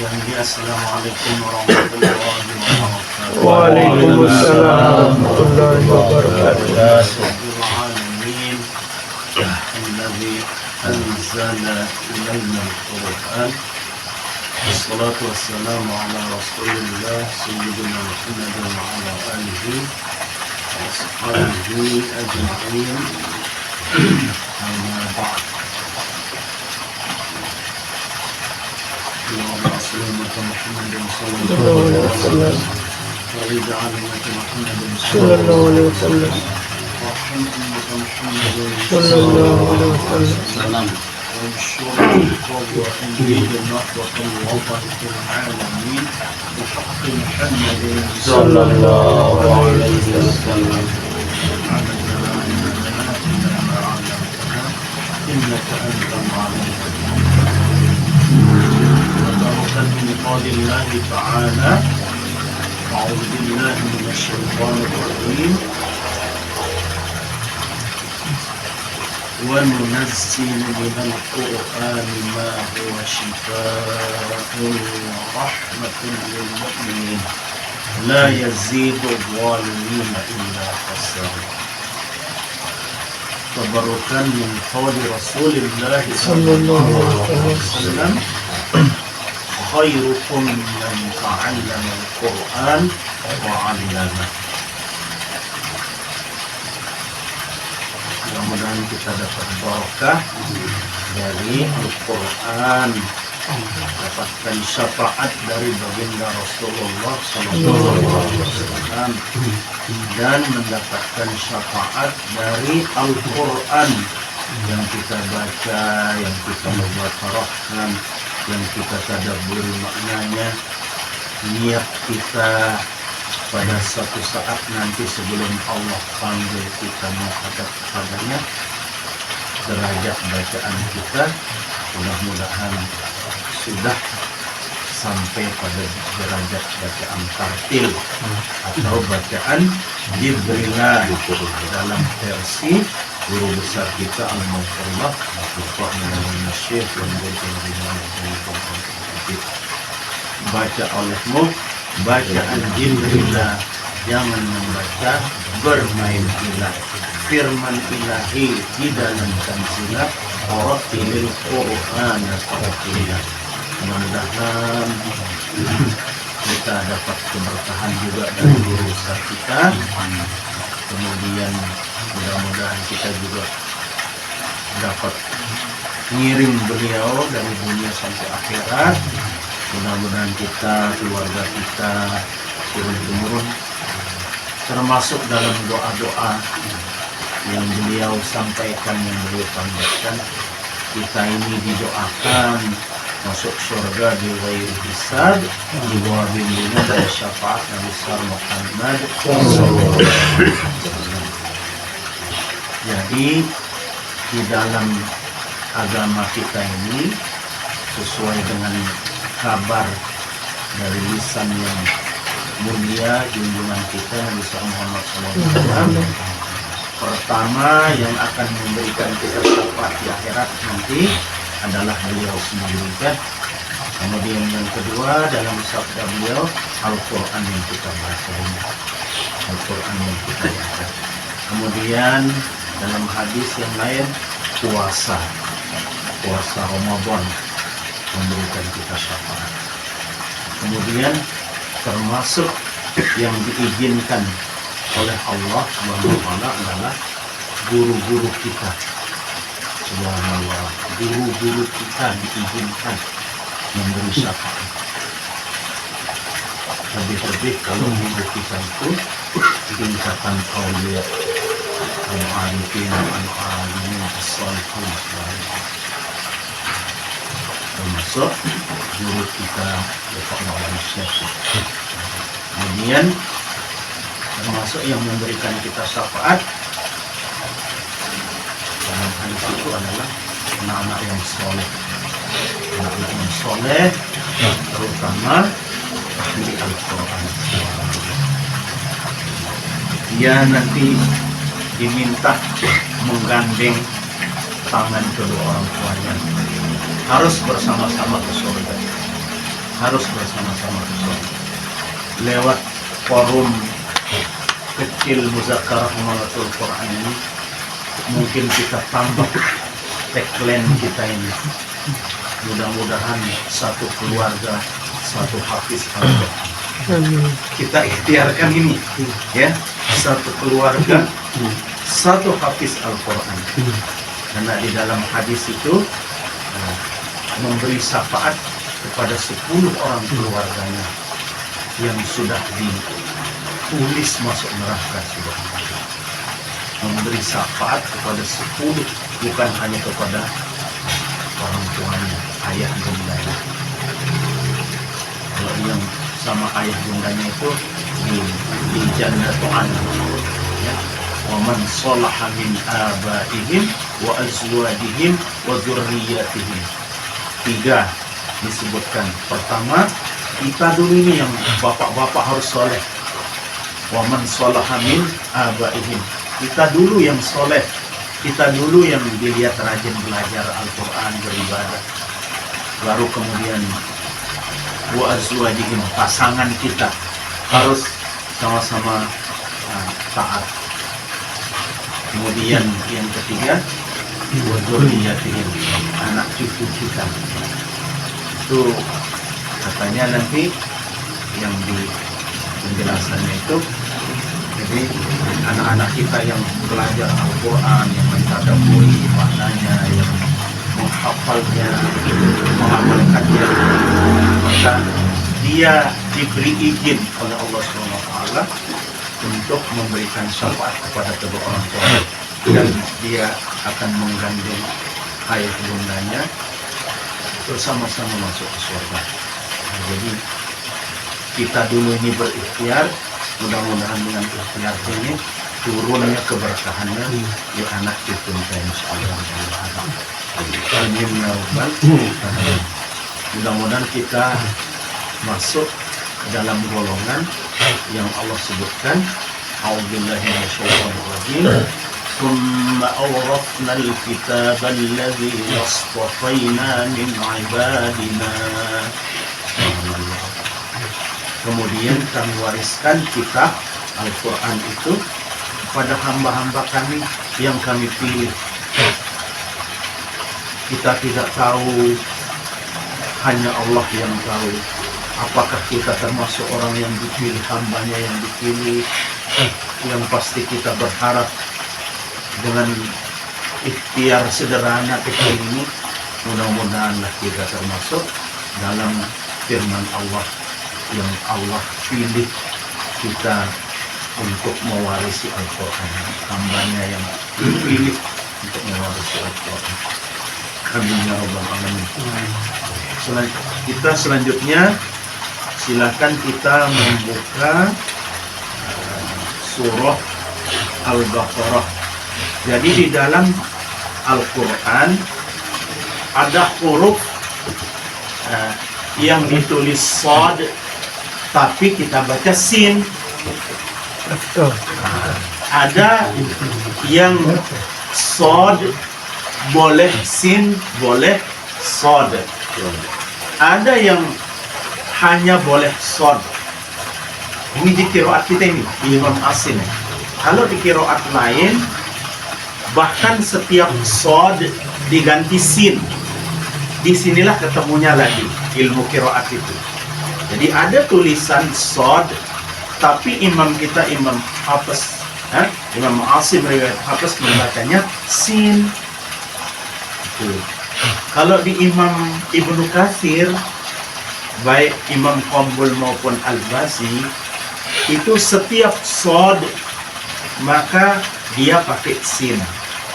yang mulia, Assalamualaikum warahmatullahi wabarakatuh. Waalaikumsalam warahmatullahi wabarakatuh. Alamin alladzi anzala ilaina al-Qur'an. Wassalatu wassalamu ala Rasulillah sayyidina Muhammad wa ala alihi wa ashabihi ajma'in. Amma ba'd. Allahumma salli ala Muhammadin sallallahu alaihi wasallam wa rida ala Muhammadin sallallahu alaihi wasallam sallallahu alaihi wasallam. وانشر القول وانجيل النهضة الوطن في العالمين بحق محمد صلى الله عليه وسلم. على جلالنا ما علمتنا إنك أنت العليم. وترك من قول الله تعالى أعوذ بالله من الشيطان الرجيم وننزل من القرآن ما هو شفاء ورحمة للمؤمنين لا يزيد الظالمين إلا خسارا. تبركا من قول رسول الله صلى الله عليه وسلم خيركم من تعلم القرآن وعلمه. Mudah-mudahan kita dapat barakah dari Al-Quran, dapatkan syafaat dari baginda Rasulullah SAW, dan mendapatkan syafaat dari Al-Quran yang kita baca, yang kita muzakarahkan, yang kita tadabburi maknanya. Niat kita pada suatu saat nanti sebelum Allah panggil kita menghadap kepadanya, derajat bacaan kita mudah-mudahan sudah sampai pada derajat bacaan tartil atau bacaan Jibrilah dalam versi guru besar kita Al-Muqarrab Bapak Muhammad Syekh baca olehmu bacaan Jibrilah, jangan membaca bermain-ilah. Firman ilahi di dalam tanzilah Warattilil Qur'ana tartila. Mudah-mudahan kita dapat keberkahan juga dari guru besar kita. Kemudian mudah-mudahan kita juga dapat ngirim beliau dari dunia sampai akhirat. Mudah-mudahan kita, keluarga kita, turun-temurun, termasuk dalam doa-doa yang beliau sampaikan, yang beliau panjatkan, kita ini didoakan masuk surga di ghairi hisab, di bawah bimbingan dan syafaat Nabi besar Muhammad SAW. Jadi di dalam agama kita ini sesuai dengan kabar dari lisan yang mulia junjungan kita Nabi Muhammad SAW, pertama yang akan memberikan kita syafaat di akhirat nanti adalah beliau sendiri kan. Kemudian yang kedua dalam sabda beliau Al-Quran yang kita baca ini, Al-Quran yang kita baca. Kemudian dalam hadis yang lain puasa Ramadan memberikan kita syafaat. Kemudian termasuk yang diizinkan oleh Allah Subhanahu wa taala adalah guru-guru kita. Subhanallah, guru-guru kita diizinkan memberi syafaat. Lebih-lebih kalau guru kita itu tingkatan aulia, al-arifin, al-alimin, as-salihun, termasuk guru kita Bapak Muhammad Syekh. Kemudian termasuk yang memberikan kita syafaat dalam hadis itu adalah anak-anak yang soleh, anak-anak yang soleh, terutama ahli Al-Quran. Dia nanti diminta menggandeng tangan kedua orang tuanya, harus bersama-sama ke surga, harus bersama-sama ke surga. Lewat forum kecil Muzakarah Hamalatul Quran ini, mungkin kita tambah tagline kita ini. Mudah-mudahan satu keluarga, satu hafiz Al-Quran. Amin. Kita ikhtiarkan ini, ya, satu keluarga, satu hafiz Al-Quran. Karena di dalam hadis itu memberi syafaat kepada 10 orang keluarganya yang sudah ditulis masuk neraka. Memberi syafaat kepada 10, bukan hanya kepada orang tuanya, ayah bundanya. Kalau yang sama ayah bundanya itu di jannatu anhu, ya. Wa man salaha min abaihim wa azwajihim wa dzurriyyatihim. 3 disebutkan. Pertama, kita dulu ini yang bapak-bapak harus soleh. Wa man salaha min abaihim. Kita dulu yang soleh. Kita dulu yang dilihat rajin belajar Al-Quran, beribadah. Baru kemudian wa azwajihim, pasangan kita harus sama-sama taat. Kemudian yang ketiga, wa dzurriyyatihim, anak cucu kita. Itu katanya nanti yang di penjelasannya itu, jadi anak-anak kita yang belajar Al-Quran, yang mentadabburi maknanya, yang menghafalnya, mengamalkannya, maka dia diberi izin oleh Allah SWT untuk memberikan syafaat kepada kedua orang tua, dan dia akan menggandeng ayah bundanya bersama-sama masuk ke surga. Nah, jadi kita dulu ini berikhtiar, mudah-mudahan dengan ikhtiar ini turunnya keberkahannya di anak cucu kita, insyaallah. Amin ya rabbal alamin. Mudah-mudahan kita masuk dalam golongan yang Allah sebutkan, a'udzubillahi minasyaitonir rajim, thumma awrathna al-kitaba alladzi istafaina min 'ibadina. Kemudian kami wariskan kitab Al-Quran itu kepada hamba-hamba kami yang kami pilih. Kita tidak tahu, hanya Allah yang tahu. Apakah kita termasuk orang yang dipilih, hambanya yang dipilih? Yang pasti kita berharap dengan ikhtiar sederhana kecil ini, mudah-mudahanlah kita termasuk dalam firman Allah yang Allah pilih kita untuk mewarisi Al-Quran, hambanya yang dipilih untuk mewarisi Al-Quran. Amin ya rabbal alamin. Kita selanjutnya silakan kita membuka surah Al-Baqarah. Jadi di dalam Al-Quran ada huruf yang ditulis shad, tapi kita baca sin. Betul. Ada yang shad boleh sin, boleh shad. Ada yang hanya boleh shad. Ini di qiraat kita ini, Imam Asim. Kalau di qiraat lain, bahkan setiap shad diganti sin. Disinilah ketemunya lagi ilmu qiraat itu. Jadi ada tulisan shad, tapi imam kita, Imam Hafiz, Imam Asim riwayat Hafiz membacanya sin. Kalau di Imam Ibnu Katsir, baik Imam Qambul maupun Al-Bazi, itu setiap shad maka dia pakai sin,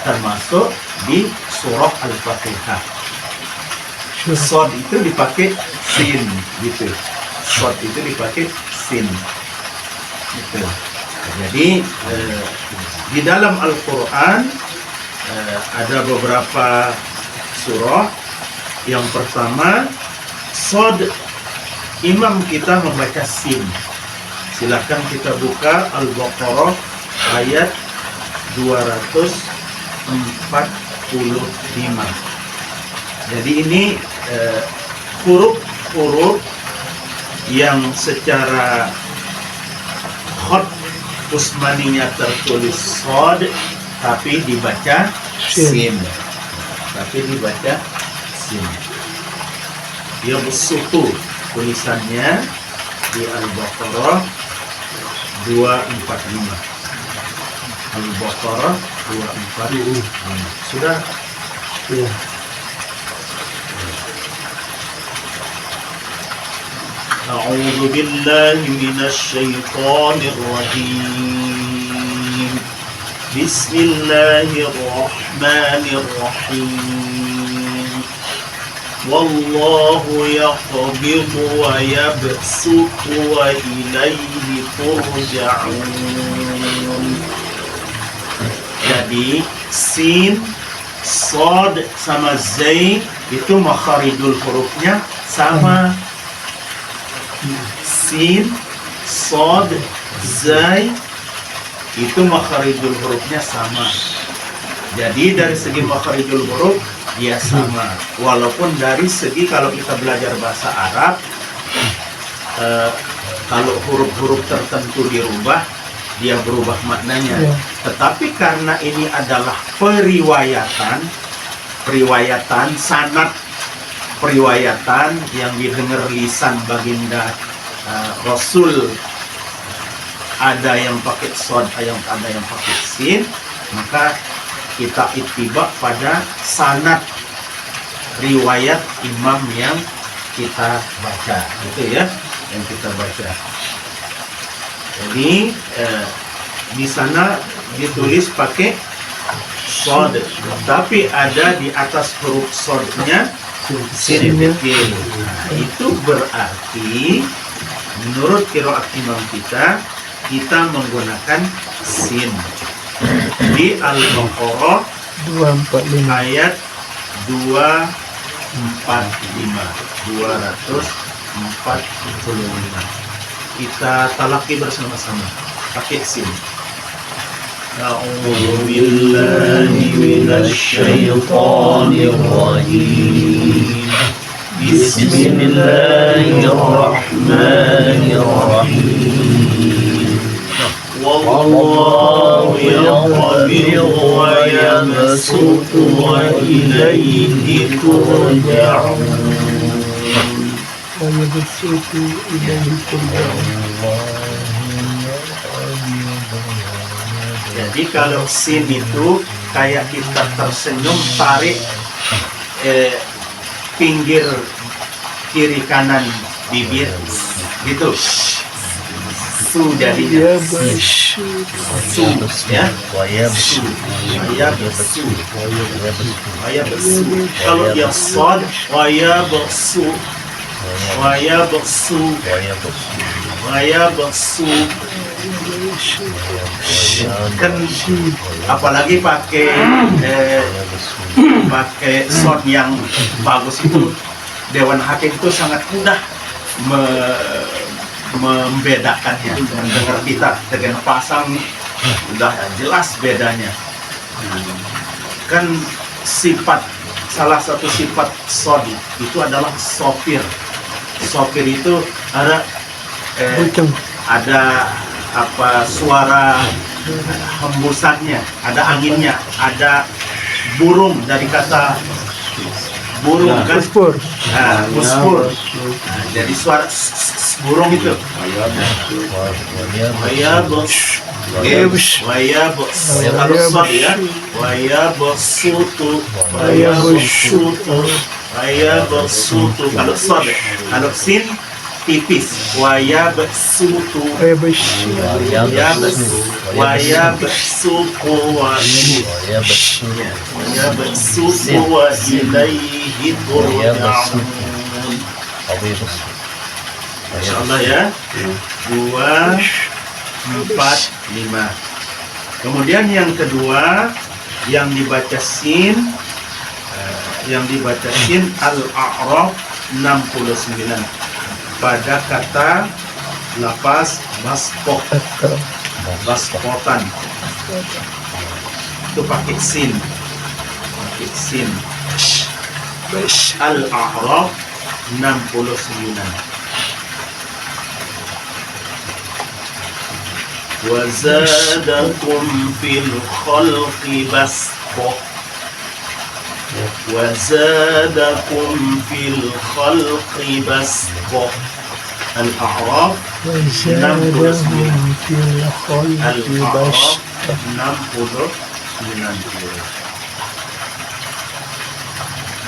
termasuk di surah Al-Fatihah. Shad itu dipakai sin, gitu. Shad itu dipakai sin, gitu. Jadi di dalam Al-Quran ada beberapa surah. Yang pertama, shad, imam kita membaca sin. Silakan kita buka Al-Baqarah ayat 245. Jadi ini huruf-huruf yang secara khot Usmaninya tertulis sod tapi dibaca sin. Tapi dibaca sin. Dia besutu tulisannya di Al-Baqarah 245. Al-Baqarah 245. Sudah? Ya. أعوذ بالله من الشيطان الرجيم بسم الله الرحمن الرحيم والله يقبض ويبسط وإليه ترجعون. Jadi sin, sod sama zai itu makharijul hurufnya sama. Sin, sod, zai itu makharijul hurufnya sama. Jadi dari segi makharijul huruf dia sama. Walaupun dari segi kalau kita belajar bahasa Arab, kalau huruf-huruf tertentu dirubah, dia berubah maknanya. Tetapi karena ini adalah periwayatan sanad, periwayatan yang didengar lisan baginda Rasul, ada yang pakai sod, ada yang pakai sin, maka kita ittiba pada sanad riwayat imam yang kita baca, gitu ya, yang kita baca. Jadi di sana ditulis pakai sod, tapi ada di atas huruf sodnya sin kecil. Itu berarti menurut qiraat imam kita menggunakan sin. Di Al-Baqarah 245 ayat 245. Kita talaki bersama-sama pakai sin. A'udzu billahi minasy syaithanir rajim. Bismillahirrahmanirrahim. Wallahu yaqbidu wa yabsutu wa ilayhi turja'un. ويبسط إليه ترجعون. Jadi kalau sin itu kayak kita tersenyum, tarik pinggir kiri kanan bibir gitu. Su jadinya. Su ya. Su. Kalau yang sod wayabsu. Kan apalagi pakai sound yang bagus itu, Dewan Hakim itu sangat mudah membedakannya. Mendengar kita dengan pasang udah jelas bedanya. Kan salah satu sifat sound itu adalah sopir. Sopir itu ada suara hembusannya, ada anginnya, ada burung, dari kata burung kan, Muspur. muspur. Jadi suara burung itu. Kalau sod ya, kalau sod, kalau sin tipis, wayabsutu wa ilaihi turja'un. Insyaallah ya. 2, 4, 5. Kemudian yang kedua yang dibaca sin, Al-A'raf 69 pada kata lafaz baspotan itu pakai sin. Al-A'raf 69. وزادكم في الخلق بسطة وزادكم في الخلق بسطة. الأعراف وزادهم في الخلق الأعراف بسطة. 69.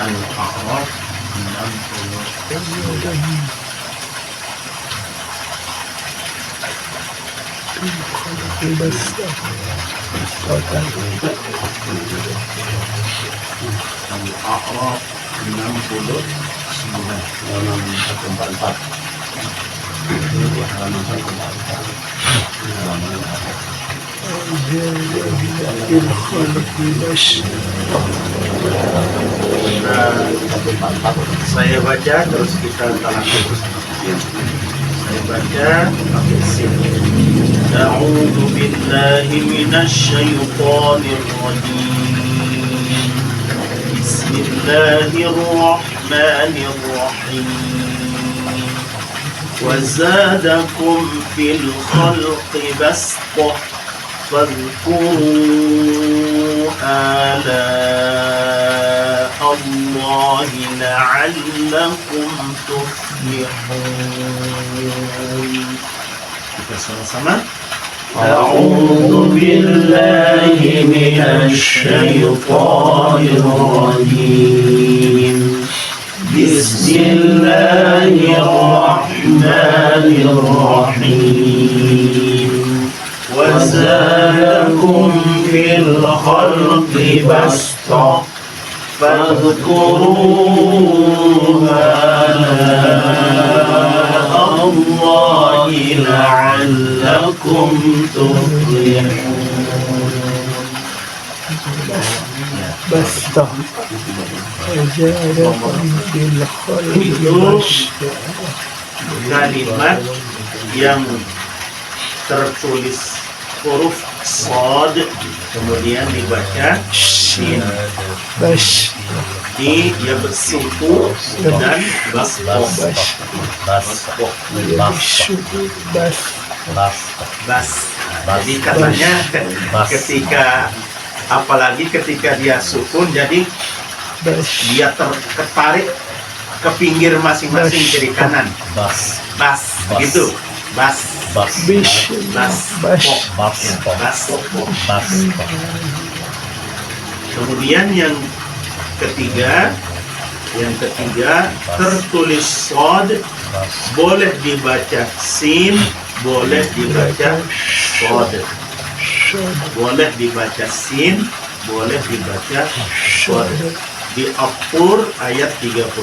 Al-A'raf 60. بسطة. Al-A'raf 69. Halaman 144. Halaman 144. في الخلق بسطة. Saya baca terus kita talaki. Saya baca pakai sini. A'udzu billahi minasyaitonir rajim. Bismillahirrahmanirrahim. وزادكم في الخلق بسطة فاذكروا آلاء الله لعلكم تفلحون. Kita sama-sama. أعوذ بالله من الشيطان الرجيم. بسم الله الرحمن الرحيم. وزادكم في الخلق بسطة فاذكروا آلاء الله لعلكم تفلحون. بسطة. وزادهم في الخلق بسطة. Kalimat yang tertulis huruf shad kemudian dibaca shin بس di ya bersuku dan basqoh. Bas. Jadi katanya ketika apalagi ketika dia sukun jadi dia tertarik ke pinggir masing-masing kiri kanan. Bas gitu. Bas. Kemudian yang ketiga tertulis shad boleh dibaca sin, boleh dibaca shad. Boleh dibaca sin, boleh dibaca shad. Di At-Tur ayat 37.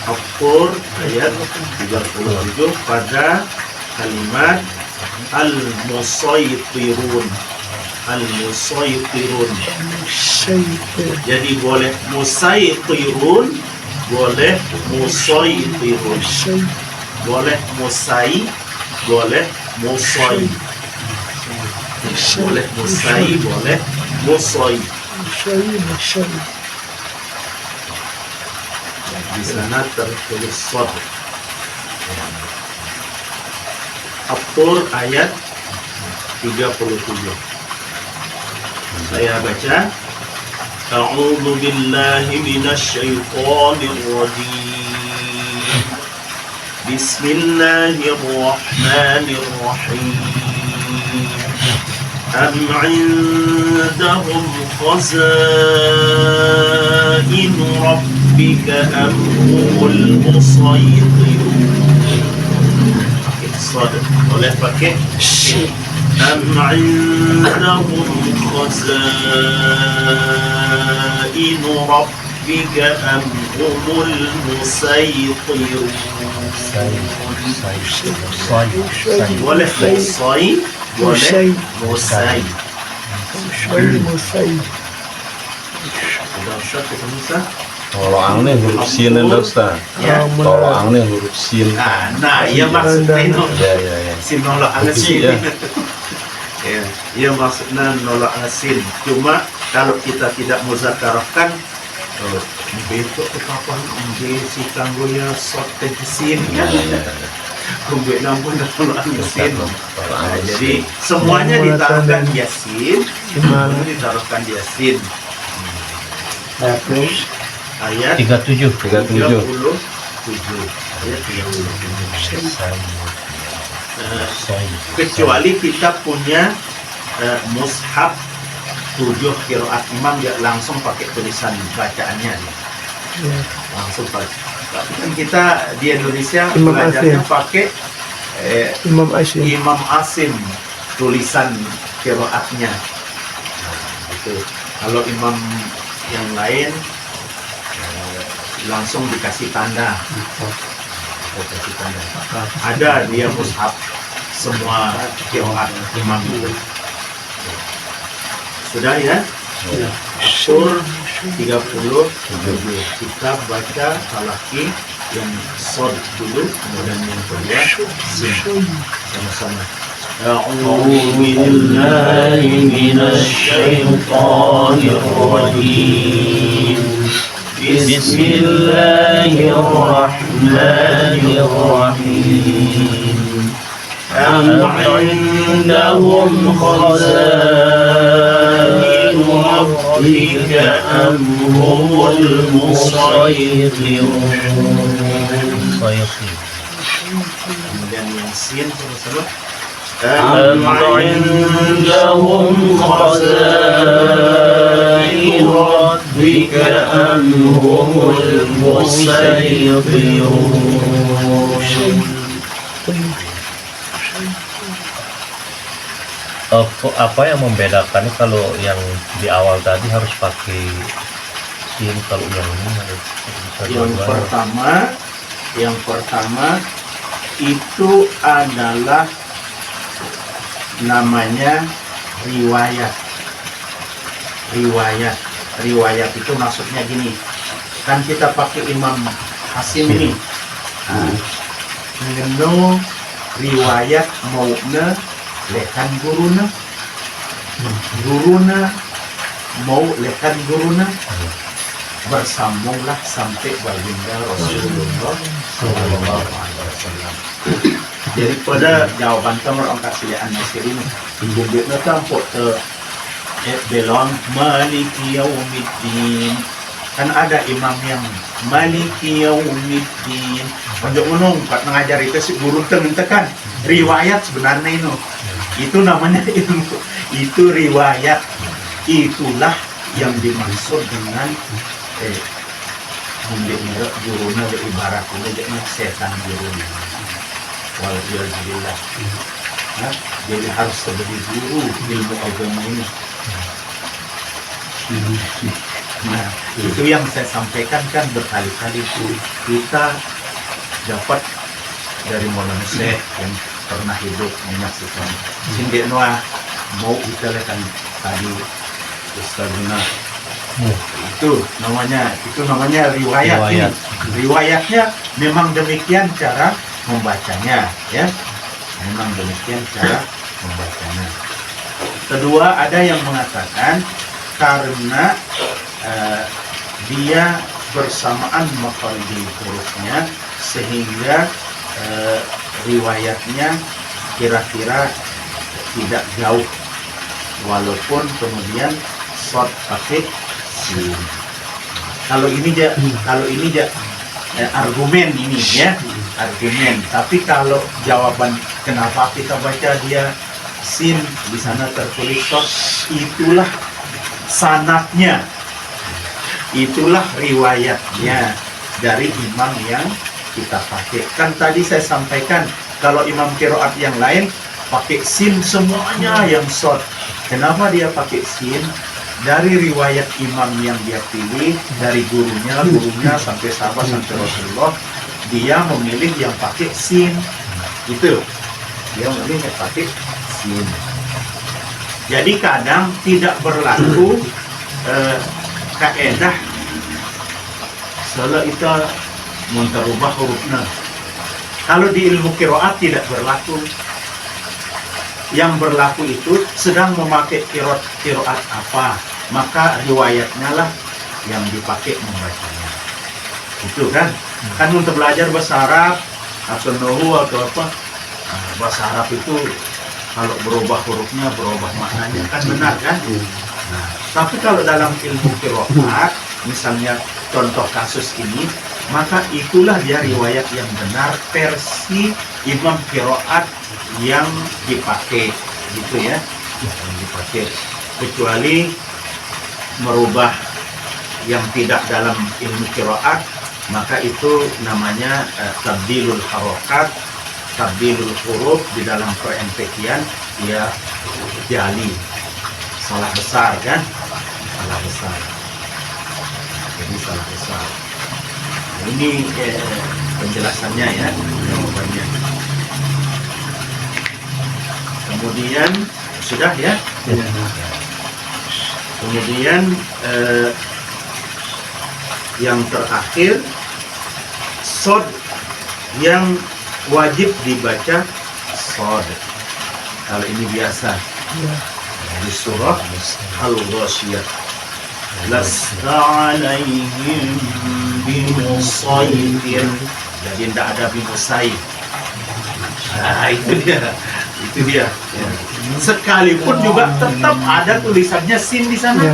At-Tur ayat 37 pada kalimat al-musaytirun. Al-musaytirun. Jadi boleh musaytirun, boleh musaytirun. Boleh musai, boleh musai. Boleh musai, boleh musai. Di sana tertulis shad. At-Tur ayat 37. Saya baca. A'udzu billahi minasyaitonir rajim. Bismillahirrahmanirrahim. أم عندهم خزائن ربك أم هم المسيطرون. صادق boleh pakai أم عندهم خزائن ربك أم هم المسيطرون. boleh musai, boleh musai. Tolong nih huruf sin dan Ustaz. Ya. Tolong nih huruf sin. Nah, iya maksudnya itu. Ya. Sin nolak asin. Ya. Ya, iya maksudnya nolak asin. Cuma kalau kita tidak muzakarahkan besok ke kapan si tangguhnya short sin. Ya. Kumbek nampun tolak mesin. Tolak mesin. Jadi semuanya ditaruhkan Yasin, Gimana? semuanya ditaruhkan Yasin. Terus Ayat 37. 37. Ayat 37. Kecuali kita punya mushaf 7 qiraat imam ya langsung pakai tulisan bacaannya nih. ya, Langsung pakai. Tapi kan kita di Indonesia Imam belajarnya Asim. pakai Imam Asyik. Imam Asim tulisan qiraatnya. Nah, itu. Kalau imam yang lain langsung dikasih tanda. Dikasih tanda. Ada dia mushaf semua qiraat imam itu. Sudah ya? Sur 30 kita baca talaki yang sod dulu, kemudian yang kedua sin sama-sama. أعوذ بالله من الشيطان الرجيم بسم الله الرحمن الرحيم أم عندهم خزائن ربك أم هم المسيطرون kemudian yang sin sama-sama أم عندهم خزائن ربك أم هم المسيطرون Apa yang membedakan kalau yang di awal tadi harus pakai sin, kalau yang ini harus bisa Yang dua-duanya? pertama itu adalah namanya riwayat. Riwayat itu maksudnya gini. Kan kita pakai Imam Hasim ini. Ngeno riwayat mauna lekan guruna. Guruna mau lekan guruna. Bersambunglah sampai baginda Rasulullah Sallallahu Alaihi Wasallam. Daripada jawaban kamu orang kasihan Nasir ini, bukit na tampok te belong Maliki Yaumiddin. Kan ada imam yang Maliki Yaumiddin. Pojok menung, Pak mengajar itu si guru tekan riwayat sebenarnya itu namanya ilmu. Itu riwayat. Itulah yang dimaksud dengan gurunya ibarat ini setan gurunya. Walhamdulillah. Jadi harus sebagai guru ilmu agama ini. Nah, itu yang saya sampaikan kan berkali-kali kita dapat dari Maulana Syekh yang pernah hidup menyaksikan. Sindi Noah mau kita lihat tadi Ustazuna. Itu namanya riwayat. Ini. Riwayatnya memang demikian cara membacanya, ya. Memang demikian cara membacanya. Kedua, ada yang mengatakan karena dia bersamaan makharijul hurufnya sehingga riwayatnya kira-kira tidak jauh, walaupun kemudian short pakai sin. Kalau ini argumen ini ya, argumen. Tapi kalau jawaban kenapa kita baca dia sin di sana tertulis short, itulah sanadnya, itulah riwayatnya dari imam yang kita pakai. Kan tadi saya sampaikan kalau imam qiraat yang lain pakai sin semuanya yang short. Kenapa dia pakai sin? Dari riwayat imam yang dia pilih, dari gurunya sampai sahabat sampai Rasulullah, dia memilih yang pakai sin. Itu dia memilih yang pakai sin. Jadi kadang tidak berlaku kaedah salah itu menterubah hurufnya. Kalau di ilmu qiraat tidak berlaku. Yang berlaku itu sedang memakai qiraat apa, maka riwayatnya lah yang dipakai membacanya. Itu kan untuk belajar bahasa Arab atau Nuhu atau apa. Nah, bahasa Arab itu kalau berubah hurufnya, berubah maknanya kan benar kan? Nah, tapi kalau dalam ilmu qiraat, misalnya contoh kasus ini, maka itulah dia riwayat yang benar versi imam qiraat yang dipakai, gitu ya, yang dipakai. Kecuali merubah yang tidak dalam ilmu qiraat, maka itu namanya tabdilul harokat, tabdilul huruf di dalam per-MPK-an, ya jali, salah besar kan, salah besar, jadi salah besar. Nah, ini penjelasannya ya, jawabannya. Kemudian sudah ya, kemudian yang terakhir sod yang wajib dibaca sod. Kalau ini biasa di surah Al-Ghasyiyah, lasta alaihim bimusaytir, jadi tidak ada bimusaytir. Nah, itu dia, itu dia. Ya. Sekalipun juga tetap ada tulisannya sin di sana. Ya.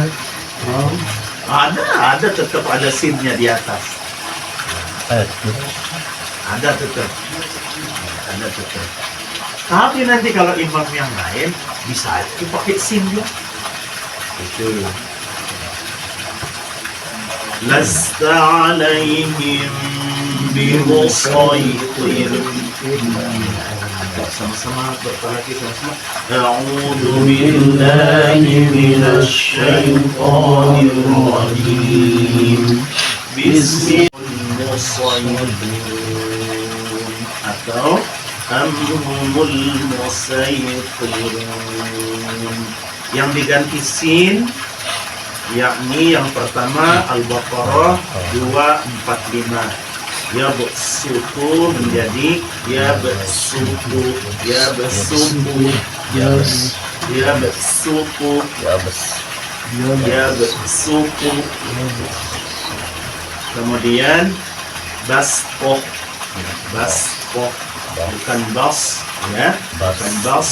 Ada tetap ada sinnya di atas. Ada tetap. Ada tetap. Tapi nanti kalau imam yang lain bisa dipakai sin dia. Itu. Lasta alaihim bimusaytir. Sama-sama berkata sama-sama. A'udzu billahi minasy syaithanir rajim. Bismillahirrahmanirrahim. Atau amhumul musaytirun. Yang diganti sin, yakni yang pertama Al-Baqarah 245. Ya bersuku menjadi ya bersuku, ya bersuku, ya bersuku, ya bersuku. Kemudian basqo, basqo, bukan bas, ya, bukan bas,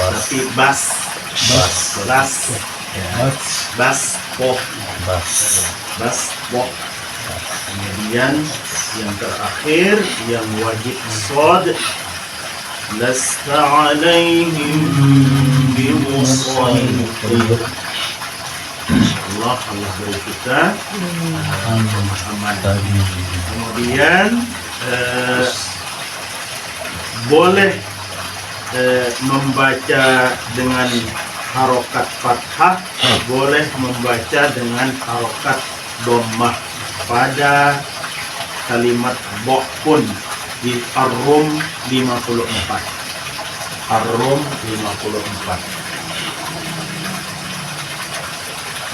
tapi bas, basqo, basqo. Kemudian yang terakhir yang wajib sod, lasta alaihim bimusaytir. Insyaallah Allah beri kita aman. Kemudian boleh membaca dengan harokat fathah, boleh membaca dengan harokat dhammah pada kalimat bo pun di Ar-Rum 54. Ar-Rum 54.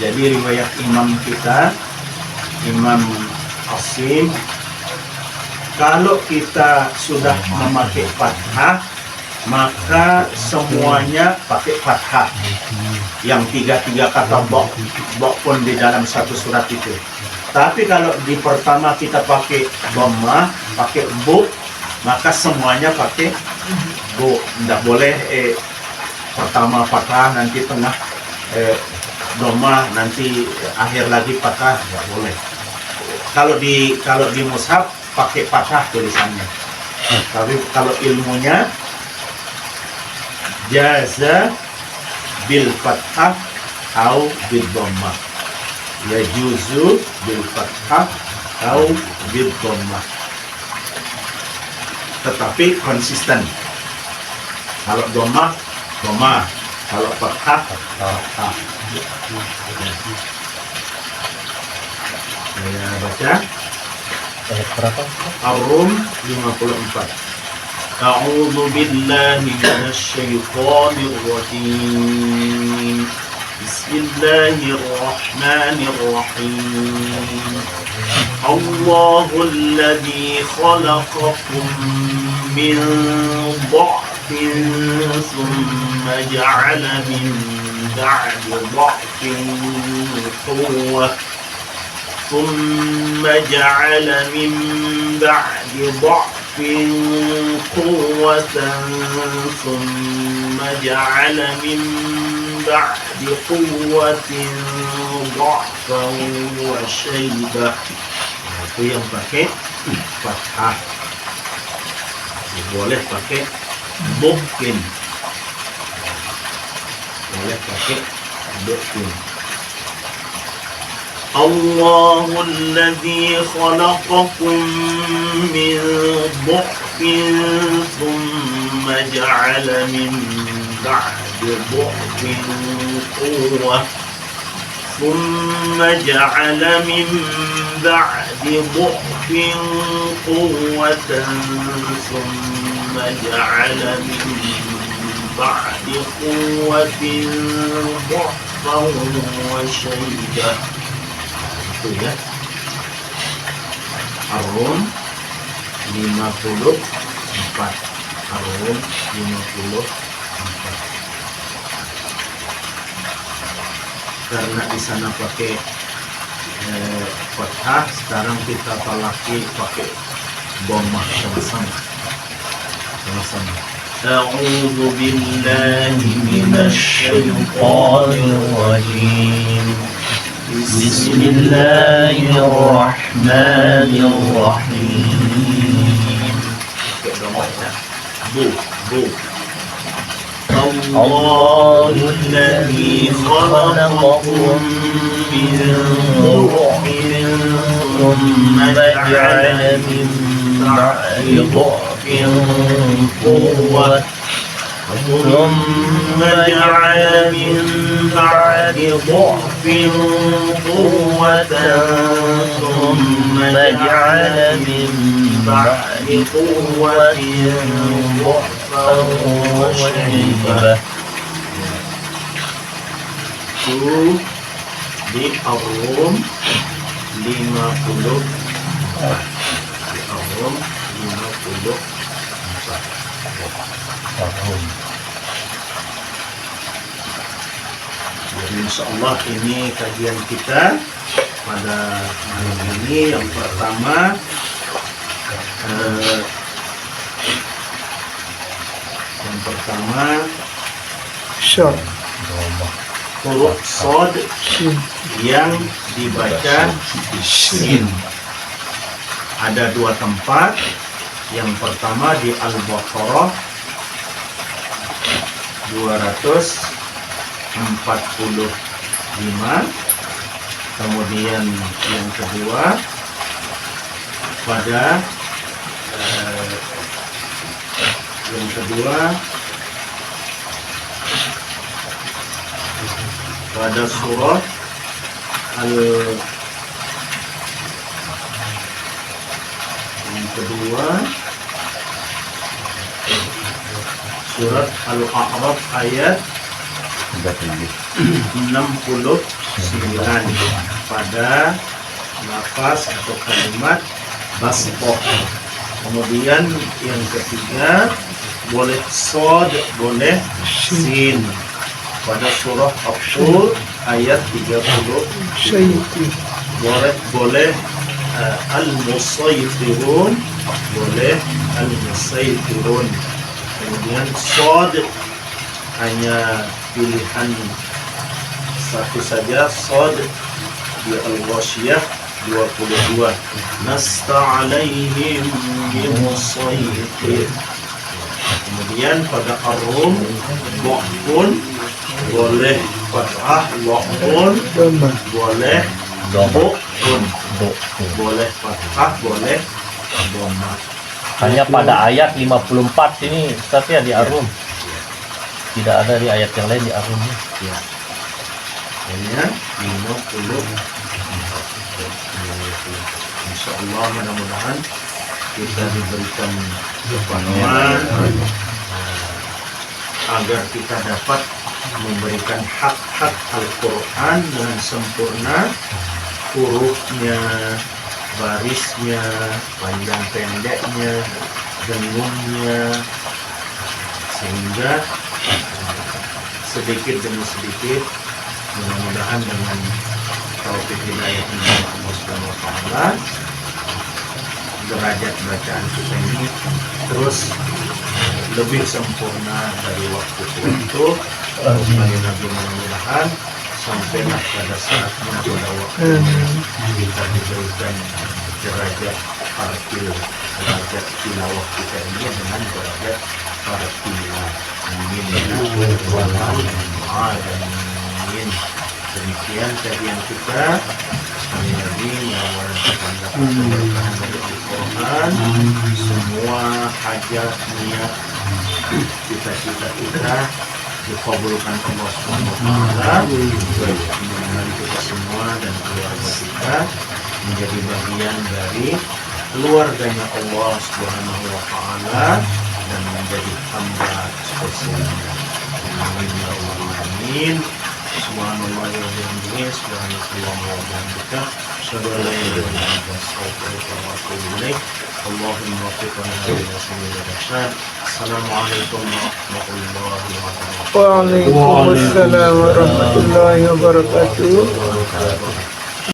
Jadi riwayat imam kita, Imam Asim, kalau kita sudah memakai fathah, maka semuanya pakai fathah. Yang tiga kata bo pun di dalam satu surat itu. Tapi kalau di pertama kita pakai dhammah, pakai bu, maka semuanya pakai bu. Tidak boleh pertama fathah, nanti tengah dhammah, nanti akhir lagi fathah, tidak boleh. Kalau di mushaf pakai fathah tulisannya. Tapi kalau ilmunya jaza bil fathah atau bil dhammah. Yajuzu bil fathah atau bil dhammah. Tetapi konsisten. Kalau dhammah, dhammah. Kalau fathah, fathah. Saya baca Berapa? Ar-Rum 54. A'udzu billahi minasy syaithanir rajim. Bismillahirrahmanirrahim. Allahul ladzi khalaqakum min dha'fin thumma ja'ala min ba'di dha'fin quwwah. ثم جعل من بعد ضعف قوة ثم جعل من بعد قوة ضعفا وشيبة. Itu yang pakai fathah. Boleh pakai mungkin, boleh pakai mungkin. الله الذي خلقكم من ضعف ثم جعل من بعد ضعف قوة ثم جعل من بعد ضعف قوة ثم جعل من بعد قوة ضعفا وشيبة. Itu ya. Ar-Rum 54. Ar-Rum 54. Karena di sana pakai fathah, sekarang kita talaki pakai dhammah sama-sama. أعوذ بالله من الشيطان الرجيم بسم الله الرحمن الرحيم الله الذي خلقكم من ضعف ثم جعل من بعد ضعف قوة ثم جعل من بعد ضعف قوة ثم جعل من بعد قوة ضعفا وشيبة. Itu di Ar-Rum 50. Di Ar-Rum 54. Jadi insyaallah ini kajian kita pada malam ini. Yang pertama Syar. huruf Shad yang dibaca Shin. Ada dua tempat. Yang pertama di Al-Baqarah 245. Kemudian yang kedua pada pada surah surat Al-A'raf ayat 69 pada nafas atau kalimat basqah. Kemudian yang ketiga boleh Shad, boleh Sin pada surah At-Tur ayat 30. Boleh Al-Musaytirun, boleh Al-Musaytirun. Kemudian Shad hanya pilihan satu saja, Shad di Al-Ghasyiyah 22. Lasta alaihim bimusaytir. Kemudian pada Ar-Rum Dha'fun boleh fathah, Dha'fun boleh Dha'fun, boleh fathah, boleh dhammah. Hanya pada ayat 54 ini Ustaz ya di Ar-Rum. Tidak ada di ayat yang lain di Ar-Rum. Ya. Hanya 54. Insyaallah mudah-mudahan kita diberikan kepahaman agar kita dapat memberikan hak-hak Al-Quran dengan sempurna, hurufnya, barisnya, panjang pendeknya, dengungnya, sehingga sedikit demi sedikit mudah-mudahan dengan taufik hidayah Allah Subhanahu wa taala derajat bacaan kita ini terus lebih sempurna dari waktu ke waktu. Supaya Nabi mudah-mudahan sampailah pada saatnya pada waktu kita diberikan derajat parkir, derajat tilawah kita ini dengan derajat parkir. Amin ya rabbal alamin. Demikian kajian kita. Sekali lagi menawarkan keberkahan dari Al-Quran. Semua hajat, niat, cita-cita kita dikabulkan Allah Subhanahu wa taala. Mudah-mudahan kita semua dan keluarga kita menjadi bagian dari keluarganya Allah Subhanahu wa taala dan menjadi hamba spesialnya. Amin ya rabbal alamin. Subhanallah wa bihamdihi, subhanallah wa bihamdika, asyhadu an la ilaha illa anta, astaghfiruka wa atubu ilaik. Allahumma waffiqna lima sami'na rasyad. Assalamualaikum warahmatullahi wabarakatuh. Waalaikumsalam warahmatullahi wabarakatuh.